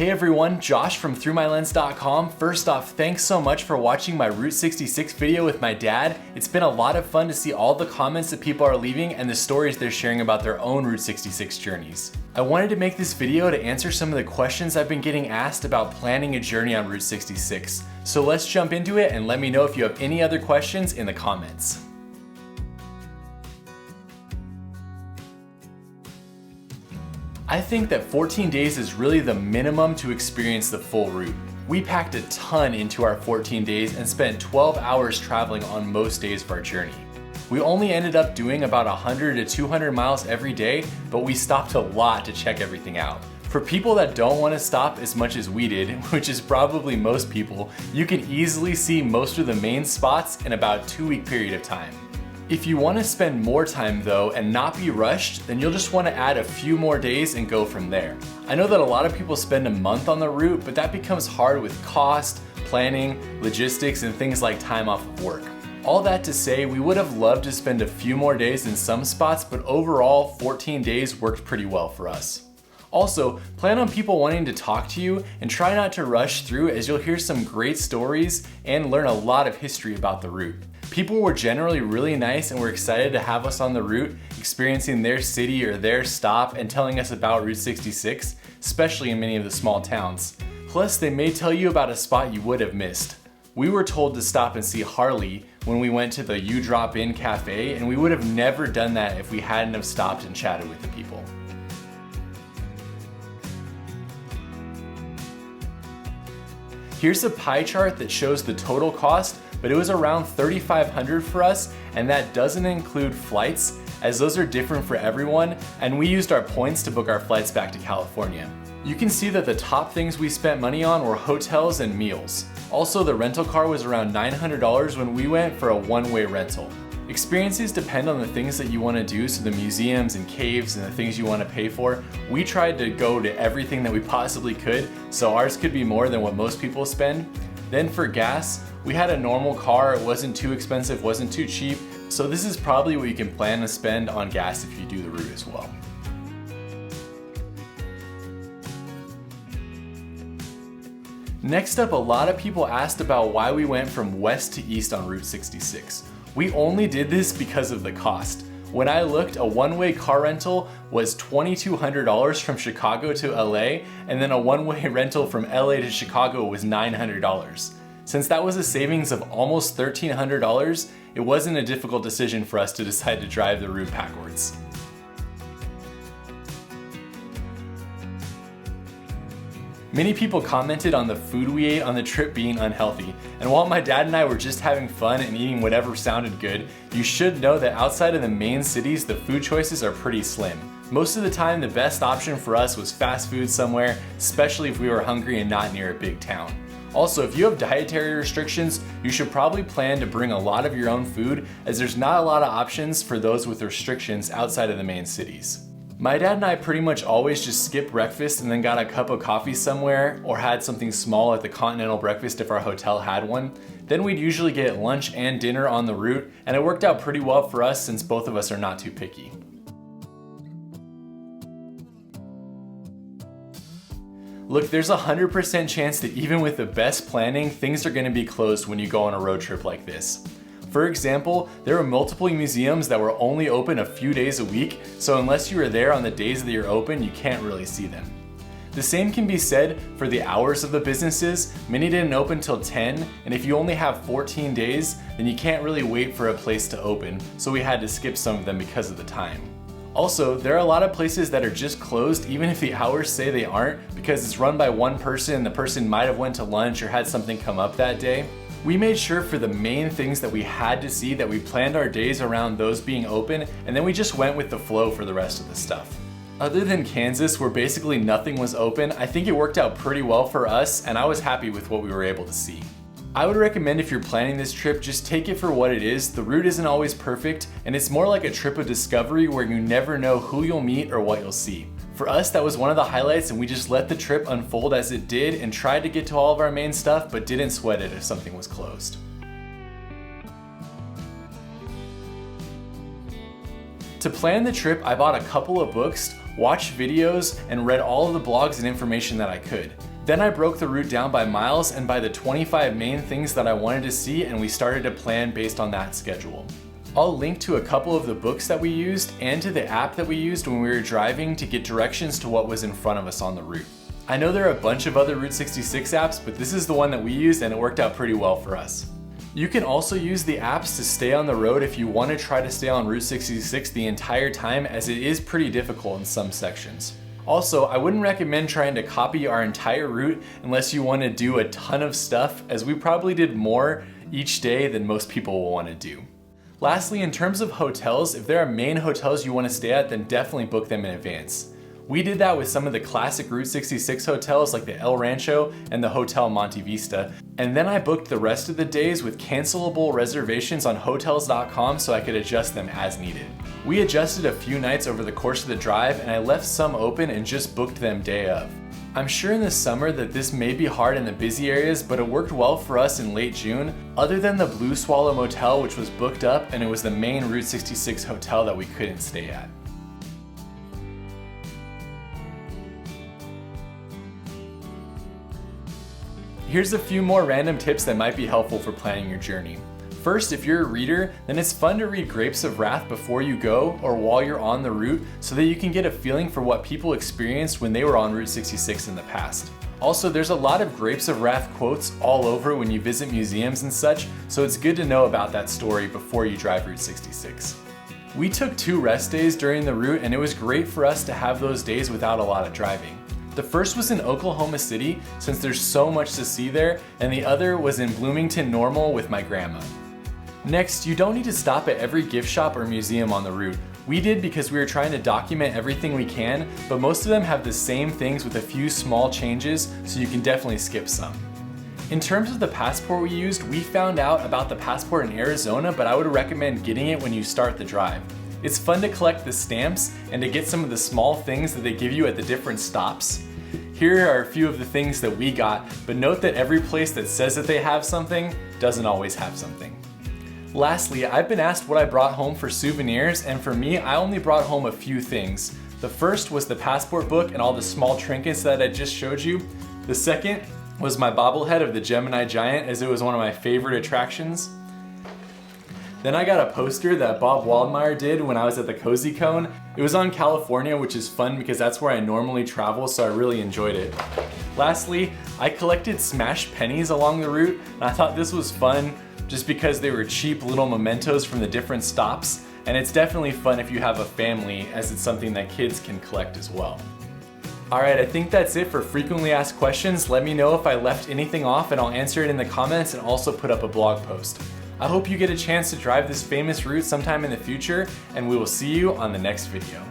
Hey everyone, Josh from ThroughMyLens.com. First off, thanks so much for watching my Route 66 video with my dad. It's been a lot of fun to see all the comments that people are leaving and the stories they're sharing about their own Route 66 journeys. I wanted to make this video to answer some of the questions I've been getting asked about planning a journey on Route 66. So let's jump into it and let me know if you have any other questions in the comments. I think that 14 days is really the minimum to experience the full route. We packed a ton into our 14 days and spent 12 hours traveling on most days of our journey. We only ended up doing about 100 to 200 miles every day, but we stopped a lot to check everything out. For people that don't want to stop as much as we did, which is probably most people, you can easily see most of the main spots in about a 2-week period of time. If you want to spend more time though and not be rushed, then you'll just want to add a few more days and go from there. I know that a lot of people spend a month on the route, but that becomes hard with cost, planning, logistics, and things like time off of work. All that to say, we would have loved to spend a few more days in some spots, but overall 14 days worked pretty well for us. Also, plan on people wanting to talk to you and try not to rush through, as you'll hear some great stories and learn a lot of history about the route. People were generally really nice and were excited to have us on the route, experiencing their city or their stop and telling us about Route 66, especially in many of the small towns. Plus, they may tell you about a spot you would have missed. We were told to stop and see Harley when we went to the You Drop In Cafe, and we would have never done that if we hadn't have stopped and chatted with the people. Here's a pie chart that shows the total cost, but it was around $3,500 for us, and that doesn't include flights, as those are different for everyone, and we used our points to book our flights back to California. You can see that the top things we spent money on were hotels and meals. Also, the rental car was around $900 when we went for a one-way rental. Experiences depend on the things that you want to do, so the museums and caves and the things you want to pay for. We tried to go to everything that we possibly could, so ours could be more than what most people spend. Then for gas, we had a normal car. It wasn't too expensive, wasn't too cheap, so this is probably what you can plan to spend on gas if you do the route as well. Next up, a lot of people asked about why we went from west to east on Route 66. We only did this because of the cost. When I looked, a one-way car rental was $2,200 from Chicago to LA, and then a one-way rental from LA to Chicago was $900. Since that was a savings of almost $1,300, it wasn't a difficult decision for us to decide to drive the route backwards. Many people commented on the food we ate on the trip being unhealthy, and while my dad and I were just having fun and eating whatever sounded good, you should know that outside of the main cities, the food choices are pretty slim. Most of the time, the best option for us was fast food somewhere, especially if we were hungry and not near a big town. Also, if you have dietary restrictions, you should probably plan to bring a lot of your own food, as there's not a lot of options for those with restrictions outside of the main cities. My dad and I pretty much always just skipped breakfast and then got a cup of coffee somewhere, or had something small at the Continental Breakfast if our hotel had one. Then we'd usually get lunch and dinner on the route, and it worked out pretty well for us since both of us are not too picky. Look, there's a 100% chance that even with the best planning, things are going to be closed when you go on a road trip like this. For example, there are multiple museums that were only open a few days a week, so unless you are there on the days that you're open, you can't really see them. The same can be said for the hours of the businesses. Many didn't open till 10, and if you only have 14 days, then you can't really wait for a place to open, so we had to skip some of them because of the time. Also, there are a lot of places that are just closed even if the hours say they aren't, because it's run by one person and the person might have went to lunch or had something come up that day. We made sure for the main things that we had to see that we planned our days around those being open, and then we just went with the flow for the rest of the stuff. Other than Kansas, where basically nothing was open, I think it worked out pretty well for us, and I was happy with what we were able to see. I would recommend, if you're planning this trip, just take it for what it is. The route isn't always perfect, and it's more like a trip of discovery where you never know who you'll meet or what you'll see. For us, that was one of the highlights, and we just let the trip unfold as it did and tried to get to all of our main stuff, but didn't sweat it if something was closed. To plan the trip, I bought a couple of books, watched videos, and read all of the blogs and information that I could. Then I broke the route down by miles and by the 25 main things that I wanted to see, and we started to plan based on that schedule. I'll link to a couple of the books that we used and to the app that we used when we were driving to get directions to what was in front of us on the route. I know there are a bunch of other Route 66 apps, but this is the one that we used and it worked out pretty well for us. You can also use the apps to stay on the road if you want to try to stay on Route 66 the entire time, as it is pretty difficult in some sections. Also, I wouldn't recommend trying to copy our entire route unless you want to do a ton of stuff, as we probably did more each day than most people will want to do. Lastly, in terms of hotels, if there are main hotels you want to stay at, then definitely book them in advance. We did that with some of the classic Route 66 hotels like the El Rancho and the Hotel Monte Vista, and then I booked the rest of the days with cancelable reservations on Hotels.com so I could adjust them as needed. We adjusted a few nights over the course of the drive, and I left some open and just booked them day of. I'm sure in the summer that this may be hard in the busy areas, but it worked well for us in late June, other than the Blue Swallow Motel, which was booked up, and it was the main Route 66 hotel that we couldn't stay at. Here's a few more random tips that might be helpful for planning your journey. First, if you're a reader, then it's fun to read Grapes of Wrath before you go or while you're on the route so that you can get a feeling for what people experienced when they were on Route 66 in the past. Also, there's a lot of Grapes of Wrath quotes all over when you visit museums and such, so it's good to know about that story before you drive Route 66. We took 2 rest days during the route, and it was great for us to have those days without a lot of driving. The first was in Oklahoma City, since there's so much to see there, and the other was in Bloomington Normal with my grandma. Next, you don't need to stop at every gift shop or museum on the route. We did because we were trying to document everything we can, but most of them have the same things with a few small changes, so you can definitely skip some. In terms of the passport we used, we found out about the passport in Arizona, but I would recommend getting it when you start the drive. It's fun to collect the stamps and to get some of the small things that they give you at the different stops. Here are a few of the things that we got, but note that every place that says that they have something doesn't always have something. Lastly, I've been asked what I brought home for souvenirs, and for me, I only brought home a few things. The first was the passport book and all the small trinkets that I just showed you. The second was my bobblehead of the Gemini Giant, as it was one of my favorite attractions. Then I got a poster that Bob Waldmeyer did when I was at the Cozy Cone. It was on California, which is fun because that's where I normally travel, so I really enjoyed it. Lastly, I collected smashed pennies along the route, and I thought this was fun just because they were cheap little mementos from the different stops, and it's definitely fun if you have a family, as it's something that kids can collect as well. Alright, I think that's it for frequently asked questions. Let me know if I left anything off and I'll answer it in the comments and also put up a blog post. I hope you get a chance to drive this famous route sometime in the future, and we will see you on the next video.